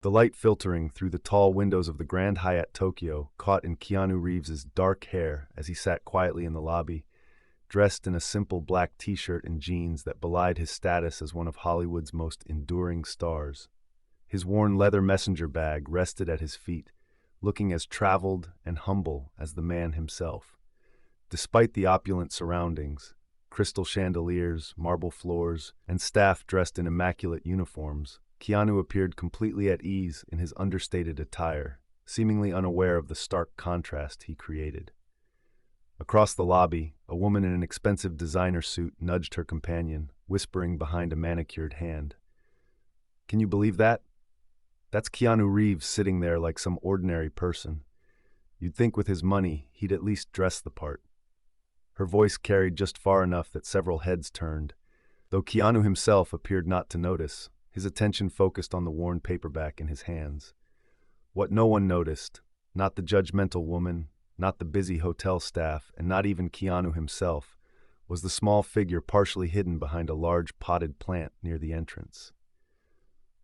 The light filtering through the tall windows of the Grand Hyatt Tokyo caught in Keanu Reeves's dark hair as he sat quietly in the lobby, dressed in a simple black t-shirt and jeans that belied his status as one of Hollywood's most enduring stars. His worn leather messenger bag rested at his feet, looking as traveled and humble as the man himself. Despite the opulent surroundings, crystal chandeliers, marble floors, and staff dressed in immaculate uniforms, Keanu appeared completely at ease in his understated attire, seemingly unaware of the stark contrast he created. Across the lobby, a woman in an expensive designer suit nudged her companion, whispering behind a manicured hand. "Can you believe that? That's Keanu Reeves sitting there like some ordinary person. You'd think with his money, he'd at least dress the part." Her voice carried just far enough that several heads turned. Though Keanu himself appeared not to notice, his attention focused on the worn paperback in his hands. What no one noticed, not the judgmental woman, not the busy hotel staff, and not even Keanu himself, was the small figure partially hidden behind a large potted plant near the entrance.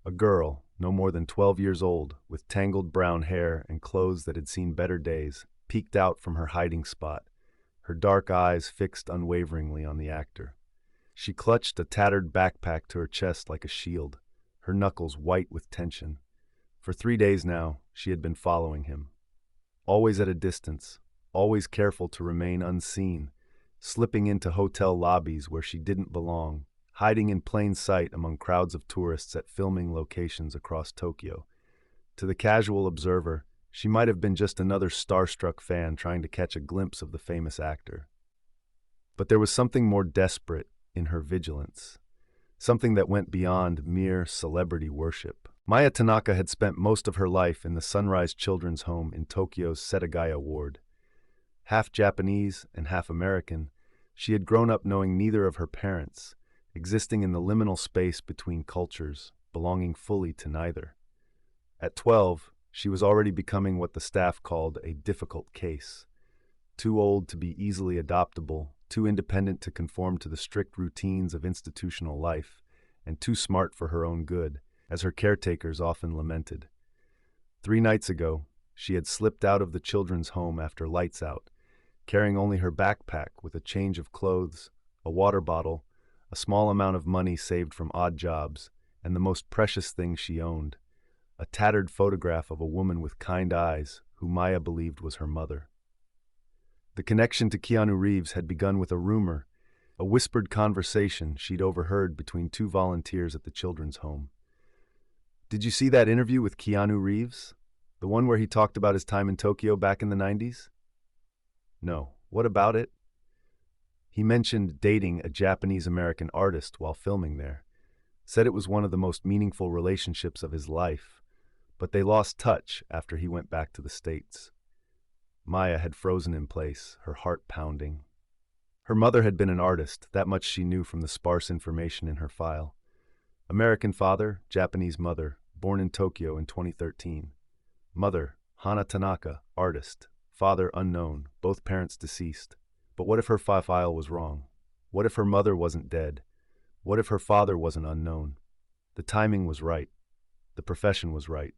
A girl, no more than 12 years old, with tangled brown hair and clothes that had seen better days, peeked out from her hiding spot, her dark eyes fixed unwaveringly on the actor. She clutched a tattered backpack to her chest like a shield, her knuckles white with tension. For 3 days now, she had been following him. Always at a distance, always careful to remain unseen, slipping into hotel lobbies where she didn't belong, hiding in plain sight among crowds of tourists at filming locations across Tokyo. To the casual observer, she might have been just another starstruck fan trying to catch a glimpse of the famous actor. But there was something more desperate in her vigilance, something that went beyond mere celebrity worship. Maya Tanaka had spent most of her life in the Sunrise Children's Home in Tokyo's Setagaya ward. Half Japanese and half American, she had grown up knowing neither of her parents, existing in the liminal space between cultures, belonging fully to neither. At 12, she was already becoming what the staff called a difficult case. Too old to be easily adoptable, too independent to conform to the strict routines of institutional life, and too smart for her own good, as her caretakers often lamented. 3 nights ago, she had slipped out of the children's home after lights out, carrying only her backpack with a change of clothes, a water bottle, a small amount of money saved from odd jobs, and the most precious thing she owned, a tattered photograph of a woman with kind eyes who Maya believed was her mother. The connection to Keanu Reeves had begun with a rumor, a whispered conversation she'd overheard between two volunteers at the children's home. "Did you see that interview with Keanu Reeves? The one where he talked about his time in Tokyo back in the 90s? "No. What about it?" "He mentioned dating a Japanese-American artist while filming there. Said it was one of the most meaningful relationships of his life, but they lost touch after he went back to the States." Maya had frozen in place, her heart pounding. Her mother had been an artist, that much she knew from the sparse information in her file. American father, Japanese mother, born in Tokyo in 2013. Mother, Hana Tanaka, artist. Father, unknown, both parents deceased. But what if her file was wrong? What if her mother wasn't dead? What if her father wasn't unknown? The timing was right. The profession was right.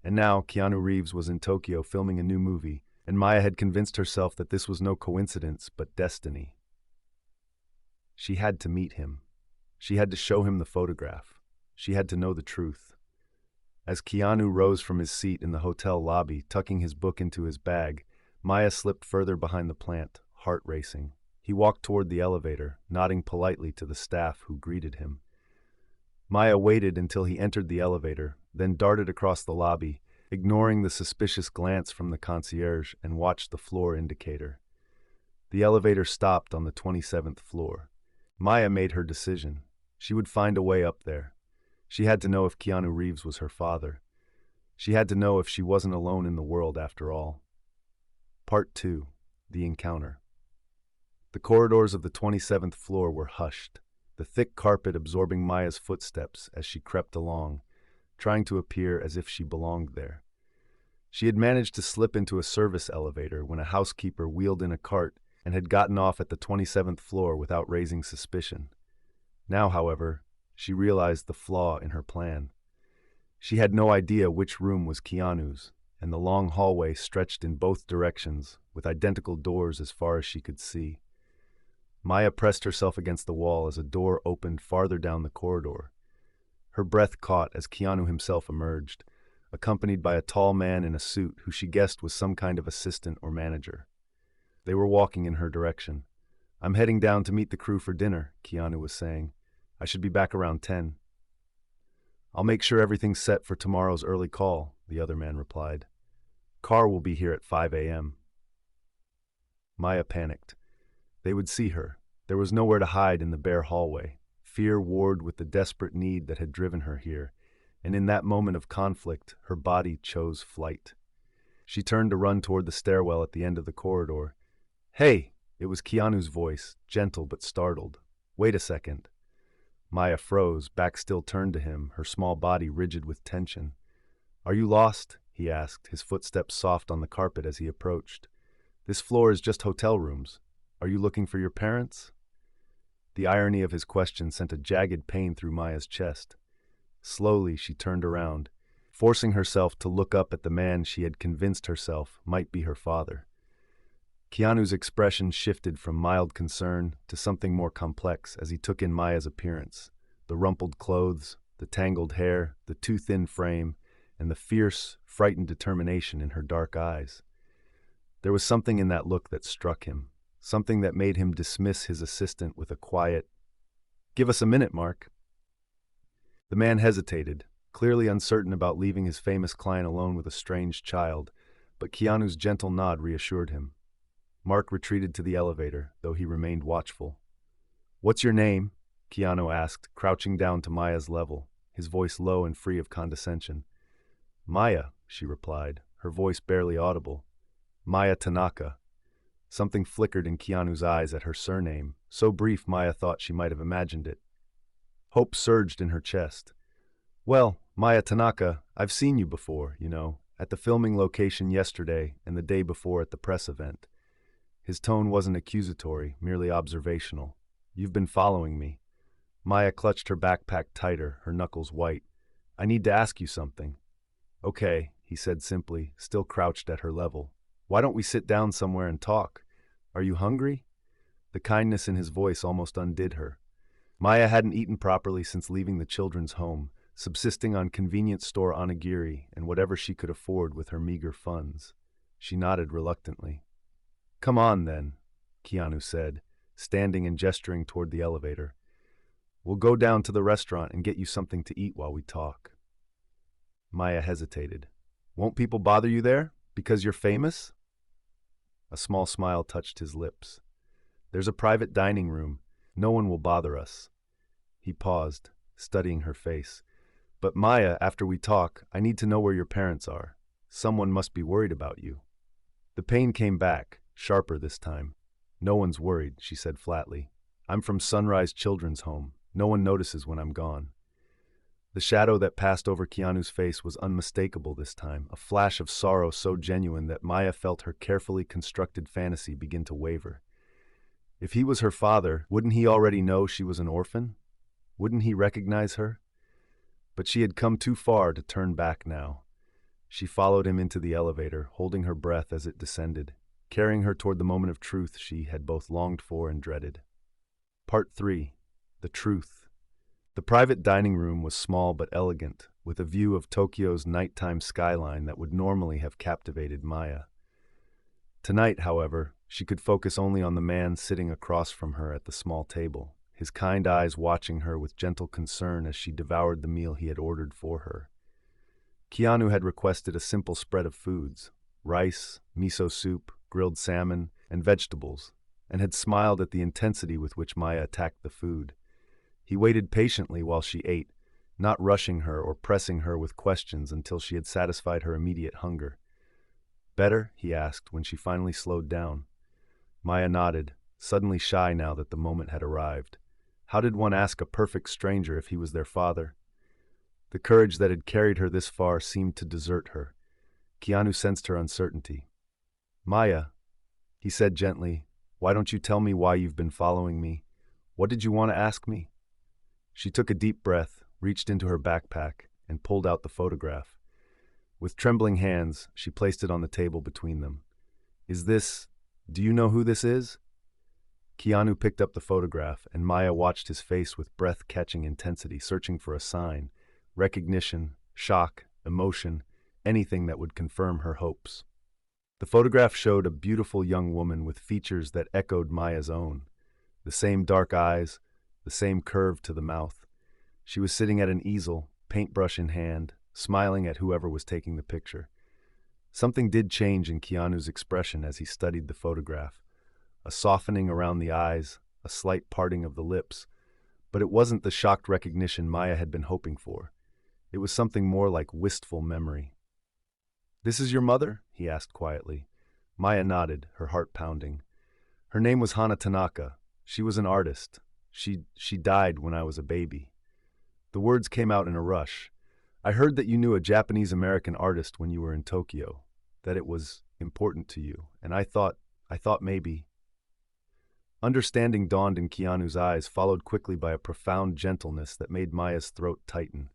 And now Keanu Reeves was in Tokyo filming a new movie, and Maya had convinced herself that this was no coincidence, but destiny. She had to meet him. She had to show him the photograph. She had to know the truth. As Keanu rose from his seat in the hotel lobby, tucking his book into his bag, Maya slipped further behind the plant, heart racing. He walked toward the elevator, nodding politely to the staff who greeted him. Maya waited until he entered the elevator, then darted across the lobby, ignoring the suspicious glance from the concierge, and watched the floor indicator. The elevator stopped on the 27th floor. Maya made her decision. She would find a way up there. She had to know if Keanu Reeves was her father. She had to know if she wasn't alone in the world after all. Part 2. The Encounter. The corridors of the 27th floor were hushed, the thick carpet absorbing Maya's footsteps as she crept along, trying to appear as if she belonged there. She had managed to slip into a service elevator when a housekeeper wheeled in a cart and had gotten off at the 27th floor without raising suspicion. Now, however, she realized the flaw in her plan. She had no idea which room was Keanu's, and the long hallway stretched in both directions, with identical doors as far as she could see. Maya pressed herself against the wall as a door opened farther down the corridor. Her breath caught as Keanu himself emerged, accompanied by a tall man in a suit who she guessed was some kind of assistant or manager. They were walking in her direction. "I'm heading down to meet the crew for dinner," Keanu was saying. "I should be back around 10. "I'll make sure everything's set for tomorrow's early call," the other man replied. "Car will be here at 5 a.m. Maya panicked. They would see her. There was nowhere to hide in the bare hallway. Fear warred with the desperate need that had driven her here, and in that moment of conflict, her body chose flight. She turned to run toward the stairwell at the end of the corridor. "Hey!" It was Keanu's voice, gentle but startled. "Wait a second." Maya froze, back still turned to him, her small body rigid with tension. "Are you lost?" he asked, his footsteps soft on the carpet as he approached. "This floor is just hotel rooms. Are you looking for your parents?" The irony of his question sent a jagged pain through Maya's chest. Slowly, she turned around, forcing herself to look up at the man she had convinced herself might be her father. Keanu's expression shifted from mild concern to something more complex as he took in Maya's appearance. The rumpled clothes, the tangled hair, the too thin frame, and the fierce, frightened determination in her dark eyes. There was something in that look that struck him, something that made him dismiss his assistant with a quiet, "Give us a minute, Mark." The man hesitated, clearly uncertain about leaving his famous client alone with a strange child, but Keanu's gentle nod reassured him. Mark retreated to the elevator, though he remained watchful. "What's your name?" Keanu asked, crouching down to Maya's level, his voice low and free of condescension. "Maya," she replied, her voice barely audible. "Maya Tanaka." Something flickered in Keanu's eyes at her surname, so brief Maya thought she might have imagined it. Hope surged in her chest. "Well, Maya Tanaka, I've seen you before, at the filming location yesterday and the day before at the press event." His tone wasn't accusatory, merely observational. "You've been following me." Maya clutched her backpack tighter, her knuckles white. "I need to ask you something." "Okay," he said simply, still crouched at her level. "Why don't we sit down somewhere and talk? Are you hungry?" The kindness in his voice almost undid her. Maya hadn't eaten properly since leaving the children's home, subsisting on convenience store onigiri and whatever she could afford with her meager funds. She nodded reluctantly. "Come on, then," Keanu said, standing and gesturing toward the elevator. "We'll go down to the restaurant and get you something to eat while we talk." Maya hesitated. "Won't people bother you there? Because you're famous?" A small smile touched his lips. "There's a private dining room. No one will bother us." He paused, studying her face. "But Maya, after we talk, I need to know where your parents are. Someone must be worried about you." The pain came back, sharper this time. "No one's worried," she said flatly. "I'm from Sunrise Children's Home. No one notices when I'm gone." The shadow that passed over Keanu's face was unmistakable this time, a flash of sorrow so genuine that Maya felt her carefully constructed fantasy begin to waver. If he was her father, wouldn't he already know she was an orphan? Wouldn't he recognize her? But she had come too far to turn back now. She followed him into the elevator, holding her breath as it descended, carrying her toward the moment of truth she had both longed for and dreaded. Part 3. The Truth. The private dining room was small but elegant, with a view of Tokyo's nighttime skyline that would normally have captivated Maya. Tonight, however, she could focus only on the man sitting across from her at the small table, his kind eyes watching her with gentle concern as she devoured the meal he had ordered for her. Keanu had requested a simple spread of foods, rice, miso soup, grilled salmon, and vegetables, and had smiled at the intensity with which Maya attacked the food. He waited patiently while she ate, not rushing her or pressing her with questions until she had satisfied her immediate hunger. "Better?" he asked when she finally slowed down. Maya nodded, suddenly shy now that the moment had arrived. How did one ask a perfect stranger if he was their father? The courage that had carried her this far seemed to desert her. Keanu sensed her uncertainty. "Maya," he said gently, "why don't you tell me why you've been following me? What did you want to ask me?" She took a deep breath, reached into her backpack, and pulled out the photograph. With trembling hands, she placed it on the table between them. Do you know who this is? Keanu picked up the photograph, and Maya watched his face with breath-catching intensity, searching for a sign, recognition, shock, emotion, anything that would confirm her hopes. The photograph showed a beautiful young woman with features that echoed Maya's own. The same dark eyes, the same curve to the mouth. She was sitting at an easel, paintbrush in hand, smiling at whoever was taking the picture. Something did change in Keanu's expression as he studied the photograph. A softening around the eyes, a slight parting of the lips, but it wasn't the shocked recognition Maya had been hoping for. It was something more like wistful memory. "This is your mother?" he asked quietly. Maya nodded, her heart pounding. "Her name was Hana Tanaka. She was an artist. She died when I was a baby." The words came out in a rush. "I heard that you knew a Japanese-American artist when you were in Tokyo, that it was important to you, and I thought maybe—" Understanding dawned in Keanu's eyes, followed quickly by a profound gentleness that made Maya's throat tighten.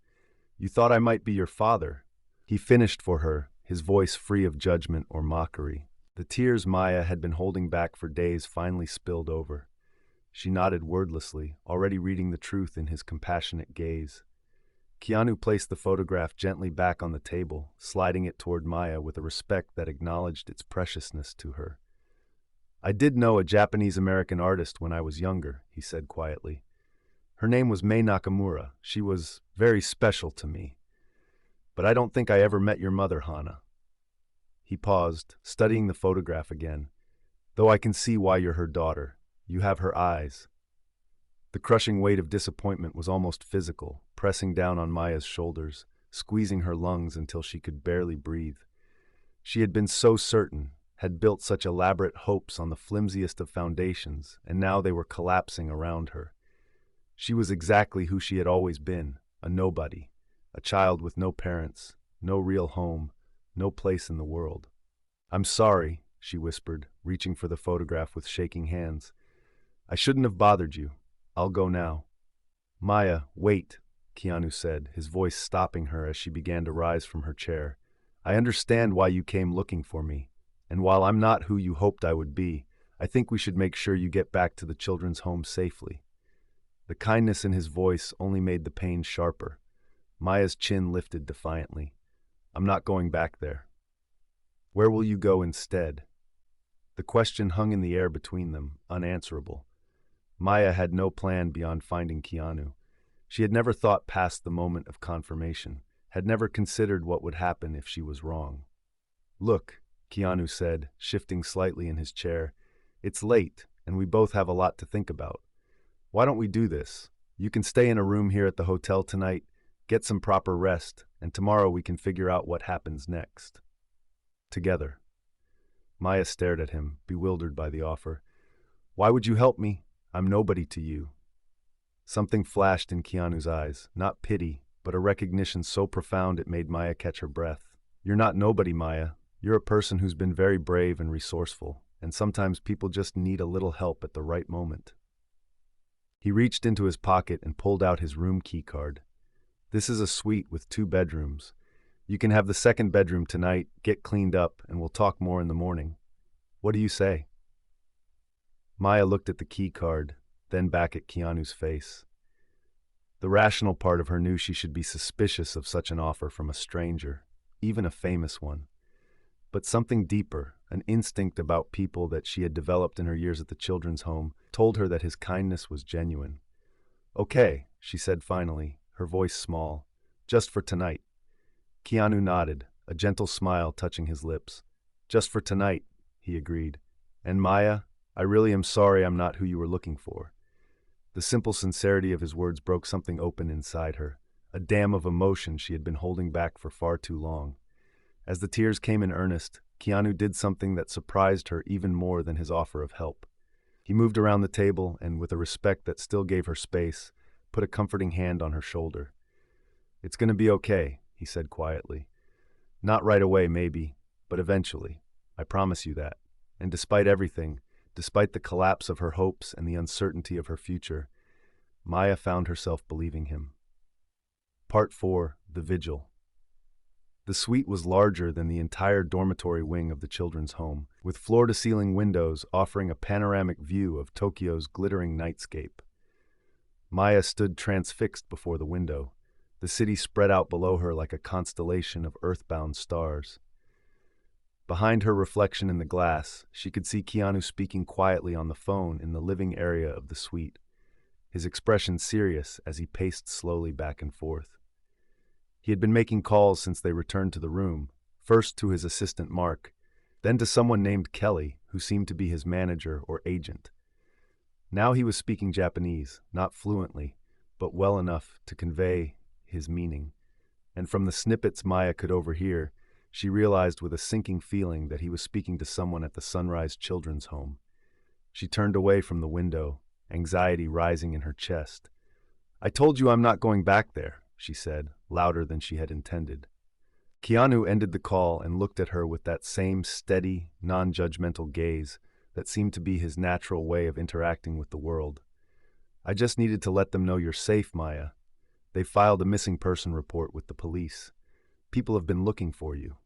"You thought I might be your father," he finished for her, his voice free of judgment or mockery. The tears Maya had been holding back for days finally spilled over. She nodded wordlessly, already reading the truth in his compassionate gaze. Keanu placed the photograph gently back on the table, sliding it toward Maya with a respect that acknowledged its preciousness to her. "I did know a Japanese-American artist when I was younger," he said quietly. "Her name was Mei Nakamura. She was very special to me. But I don't think I ever met your mother, Hana." He paused, studying the photograph again. "Though I can see why you're her daughter. You have her eyes." The crushing weight of disappointment was almost physical, pressing down on Maya's shoulders, squeezing her lungs until she could barely breathe. She had been so certain, had built such elaborate hopes on the flimsiest of foundations, and now they were collapsing around her. She was exactly who she had always been, a nobody, a child with no parents, no real home, no place in the world. "I'm sorry," she whispered, reaching for the photograph with shaking hands. "I shouldn't have bothered you. I'll go now." "Maya, wait," Keanu said, his voice stopping her as she began to rise from her chair. "I understand why you came looking for me, and while I'm not who you hoped I would be, I think we should make sure you get back to the children's home safely." The kindness in his voice only made the pain sharper. Maya's chin lifted defiantly. "I'm not going back there." "Where will you go instead?" The question hung in the air between them, unanswerable. Maya had no plan beyond finding Keanu. She had never thought past the moment of confirmation, had never considered what would happen if she was wrong. "Look," Keanu said, shifting slightly in his chair, "it's late, and we both have a lot to think about. Why don't we do this? You can stay in a room here at the hotel tonight, get some proper rest, and tomorrow we can figure out what happens next. Together." Maya stared at him, bewildered by the offer. "Why would you help me? I'm nobody to you." Something flashed in Keanu's eyes, not pity, but a recognition so profound it made Maya catch her breath. "You're not nobody, Maya. You're a person who's been very brave and resourceful, and sometimes people just need a little help at the right moment." He reached into his pocket and pulled out his room key card. "This is a suite with 2 bedrooms. You can have the second bedroom tonight, get cleaned up, and we'll talk more in the morning. What do you say?" Maya looked at the key card, then back at Keanu's face. The rational part of her knew she should be suspicious of such an offer from a stranger, even a famous one. But something deeper, an instinct about people that she had developed in her years at the children's home, told her that his kindness was genuine. "Okay," she said finally, her voice small. "Just for tonight." Keanu nodded, a gentle smile touching his lips. "Just for tonight," he agreed. "And Maya, I really am sorry I'm not who you were looking for." The simple sincerity of his words broke something open inside her, a dam of emotion she had been holding back for far too long. As the tears came in earnest, Keanu did something that surprised her even more than his offer of help. He moved around the table and, with a respect that still gave her space, put a comforting hand on her shoulder. "It's going to be okay," he said quietly. "Not right away, maybe, but eventually. I promise you that. And despite everything, despite the collapse of her hopes and the uncertainty of her future, Maya found herself believing him." Part 4. The Vigil. The suite was larger than the entire dormitory wing of the children's home, with floor-to-ceiling windows offering a panoramic view of Tokyo's glittering nightscape. Maya stood transfixed before the window, the city spread out below her like a constellation of earthbound stars. Behind her reflection in the glass, she could see Keanu speaking quietly on the phone in the living area of the suite, his expression serious as he paced slowly back and forth. He had been making calls since they returned to the room, first to his assistant Mark, then to someone named Kelly, who seemed to be his manager or agent. Now he was speaking Japanese, not fluently, but well enough to convey his meaning. And from the snippets Maya could overhear, she realized with a sinking feeling that he was speaking to someone at the Sunrise Children's Home. She turned away from the window, anxiety rising in her chest. "I told you I'm not going back there," she said, louder than she had intended. Keanu ended the call and looked at her with that same steady, non-judgmental gaze that seemed to be his natural way of interacting with the world. "I just needed to let them know you're safe, Maya. They filed a missing person report with the police. People have been looking for you."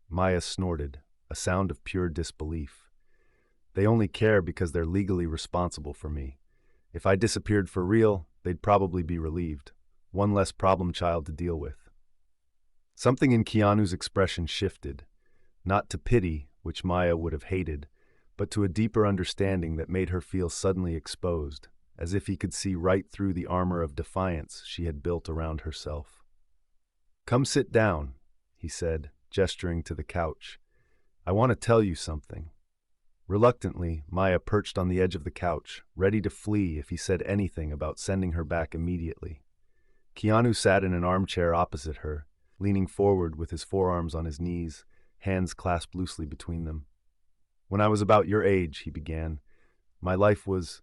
Maya snorted, a sound of pure disbelief. "They only care because they're legally responsible for me. If I disappeared for real, they'd probably be relieved. One less problem child to deal with." Something in Keanu's expression shifted, not to pity, which Maya would have hated, but to a deeper understanding that made her feel suddenly exposed, as if he could see right through the armor of defiance she had built around herself. "Come sit down," he said, gesturing to the couch. "I want to tell you something." Reluctantly, Maya perched on the edge of the couch, ready to flee if he said anything about sending her back immediately. Keanu sat in an armchair opposite her, leaning forward with his forearms on his knees, hands clasped loosely between them. "When I was about your age," he began, "my life was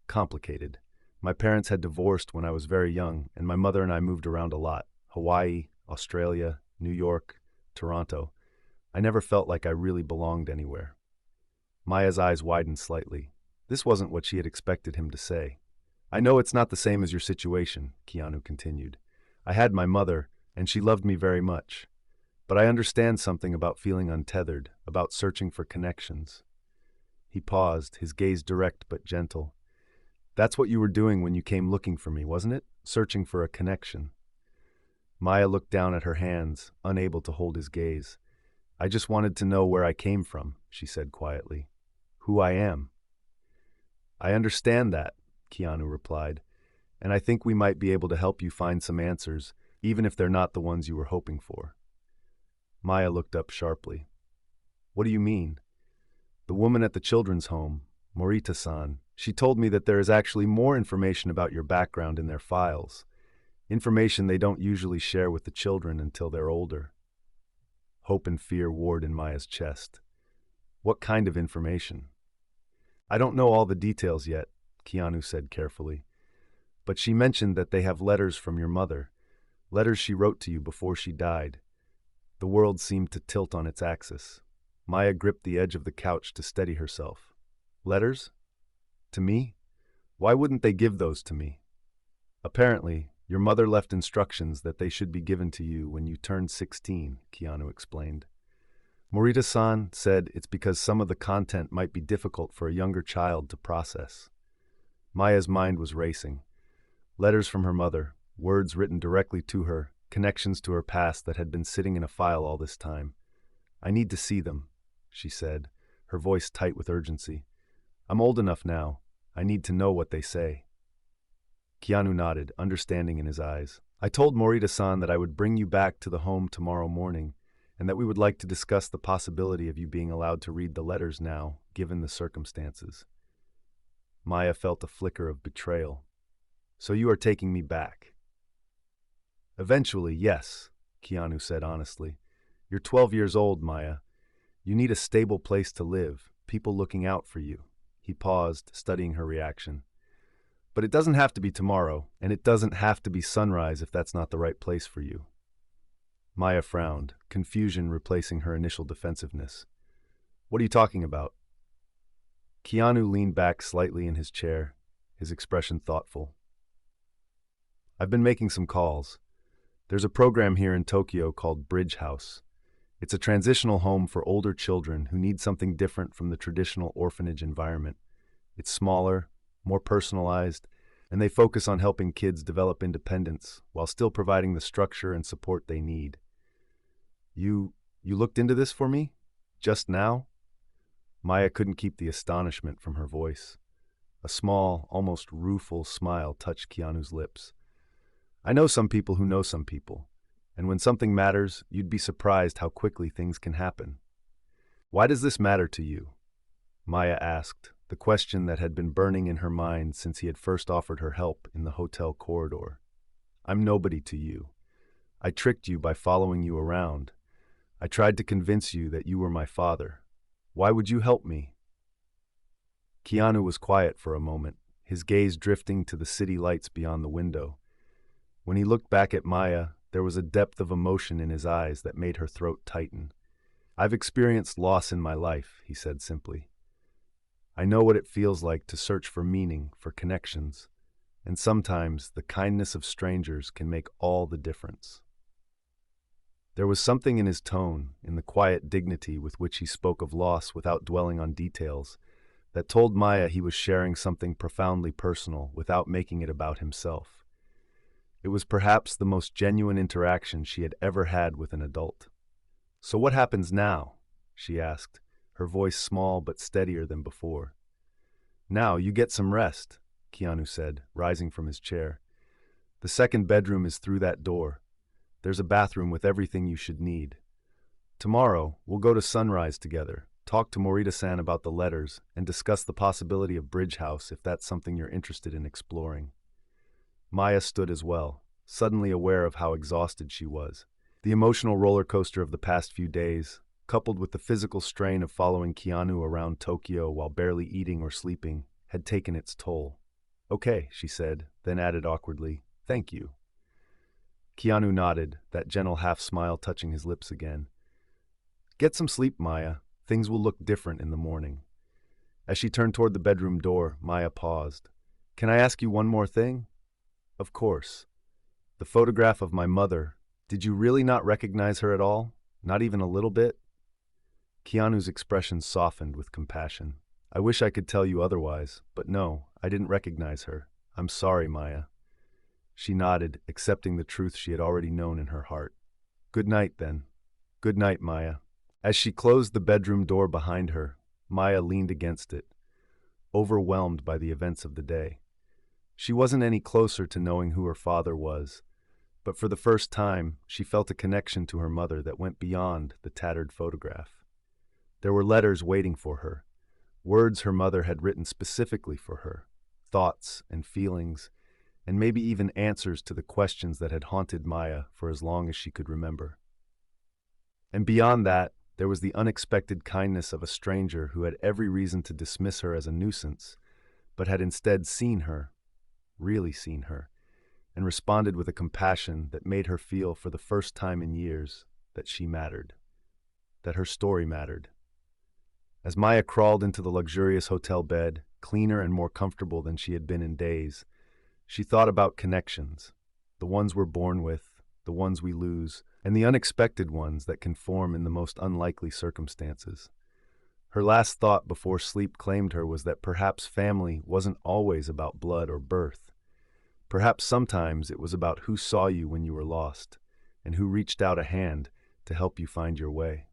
complicated. My parents had divorced when I was very young, and my mother and I moved around a lot. Hawaii, Australia, New York, Toronto. I never felt like I really belonged anywhere." Maya's eyes widened slightly. This wasn't what she had expected him to say. "I know it's not the same as your situation," Keanu continued. "I had my mother, and she loved me very much. But I understand something about feeling untethered, about searching for connections." He paused, his gaze direct but gentle. "That's what you were doing when you came looking for me, wasn't it? Searching for a connection." Maya looked down at her hands, unable to hold his gaze. "I just wanted to know where I came from," she said quietly. "Who I am." "I understand that," Keanu replied, "and I think we might be able to help you find some answers, even if they're not the ones you were hoping for." Maya looked up sharply. "What do you mean?" "The woman at the children's home, Morita-san, she told me that there is actually more information about your background in their files. Information they don't usually share with the children until they're older." Hope and fear warred in Maya's chest. "What kind of information?" "I don't know all the details yet," Keanu said carefully. "But she mentioned that they have letters from your mother, letters she wrote to you before she died." The world seemed to tilt on its axis. Maya gripped the edge of the couch to steady herself. "Letters? To me? Why wouldn't they give those to me?" "Apparently, your mother left instructions that they should be given to you when you turned 16, Keanu explained. "Morita-san said it's because some of the content might be difficult for a younger child to process." Maya's mind was racing. Letters from her mother, words written directly to her, connections to her past that had been sitting in a file all this time. "I need to see them," she said, her voice tight with urgency. "I'm old enough now. I need to know what they say." Keanu nodded, understanding in his eyes. "I told Morita-san that I would bring you back to the home tomorrow morning, and that we would like to discuss the possibility of you being allowed to read the letters now, given the circumstances." Maya felt a flicker of betrayal. "So you are taking me back?" "Eventually, yes," Keanu said honestly. "You're 12 years old, Maya. You need a stable place to live, people looking out for you." He paused, studying her reaction. "But it doesn't have to be tomorrow, and it doesn't have to be sunrise if that's not the right place for you." Maya frowned, confusion replacing her initial defensiveness. "What are you talking about?" Keanu leaned back slightly in his chair, his expression thoughtful. I've been making some calls. There's a program here in Tokyo called Bridge House. It's a transitional home for older children who need something different from the traditional orphanage environment. It's smaller, more personalized, and they focus on helping kids develop independence while still providing the structure and support they need. You looked into this for me? Just now? Maya couldn't keep the astonishment from her voice. A small, almost rueful smile touched Keanu's lips. I know some people who know some people, and when something matters, you'd be surprised how quickly things can happen. Why does this matter to you? Maya asked, the question that had been burning in her mind since he had first offered her help in the hotel corridor. I'm nobody to you. I tricked you by following you around. I tried to convince you that you were my father. Why would you help me? Keanu was quiet for a moment, his gaze drifting to the city lights beyond the window. When he looked back at Maya, there was a depth of emotion in his eyes that made her throat tighten. I've experienced loss in my life, he said simply. I know what it feels like to search for meaning, for connections, and sometimes the kindness of strangers can make all the difference. There was something in his tone, in the quiet dignity with which he spoke of loss without dwelling on details, that told Maya he was sharing something profoundly personal without making it about himself. It was perhaps the most genuine interaction she had ever had with an adult. So what happens now? She asked, her voice small but steadier than before. Now you get some rest, Keanu said, rising from his chair. The second bedroom is through that door. There's a bathroom with everything you should need. Tomorrow, we'll go to Sunrise together, talk to Morita-san about the letters, and discuss the possibility of Bridge House if that's something you're interested in exploring. Maya stood as well, suddenly aware of how exhausted she was. The emotional roller coaster of the past few days, coupled with the physical strain of following Keanu around Tokyo while barely eating or sleeping, had taken its toll. Okay, she said, then added awkwardly, thank you. Keanu nodded, that gentle half-smile touching his lips again. Get some sleep, Maya. Things will look different in the morning. As she turned toward the bedroom door, Maya paused. Can I ask you one more thing? Of course. The photograph of my mother, did you really not recognize her at all? Not even a little bit? Keanu's expression softened with compassion. I wish I could tell you otherwise, but no, I didn't recognize her. I'm sorry, Maya. She nodded, accepting the truth she had already known in her heart. Good night, then. Good night, Maya. As she closed the bedroom door behind her, Maya leaned against it, overwhelmed by the events of the day. She wasn't any closer to knowing who her father was, but for the first time, she felt a connection to her mother that went beyond the tattered photograph. There were letters waiting for her, words her mother had written specifically for her, thoughts and feelings, and maybe even answers to the questions that had haunted Maya for as long as she could remember. And beyond that, there was the unexpected kindness of a stranger who had every reason to dismiss her as a nuisance, but had instead seen her, really seen her, and responded with a compassion that made her feel for the first time in years that she mattered, that her story mattered. As Maya crawled into the luxurious hotel bed, cleaner and more comfortable than she had been in days, she thought about connections, the ones we're born with, the ones we lose, and the unexpected ones that can form in the most unlikely circumstances. Her last thought before sleep claimed her was that perhaps family wasn't always about blood or birth. Perhaps sometimes it was about who saw you when you were lost, and who reached out a hand to help you find your way.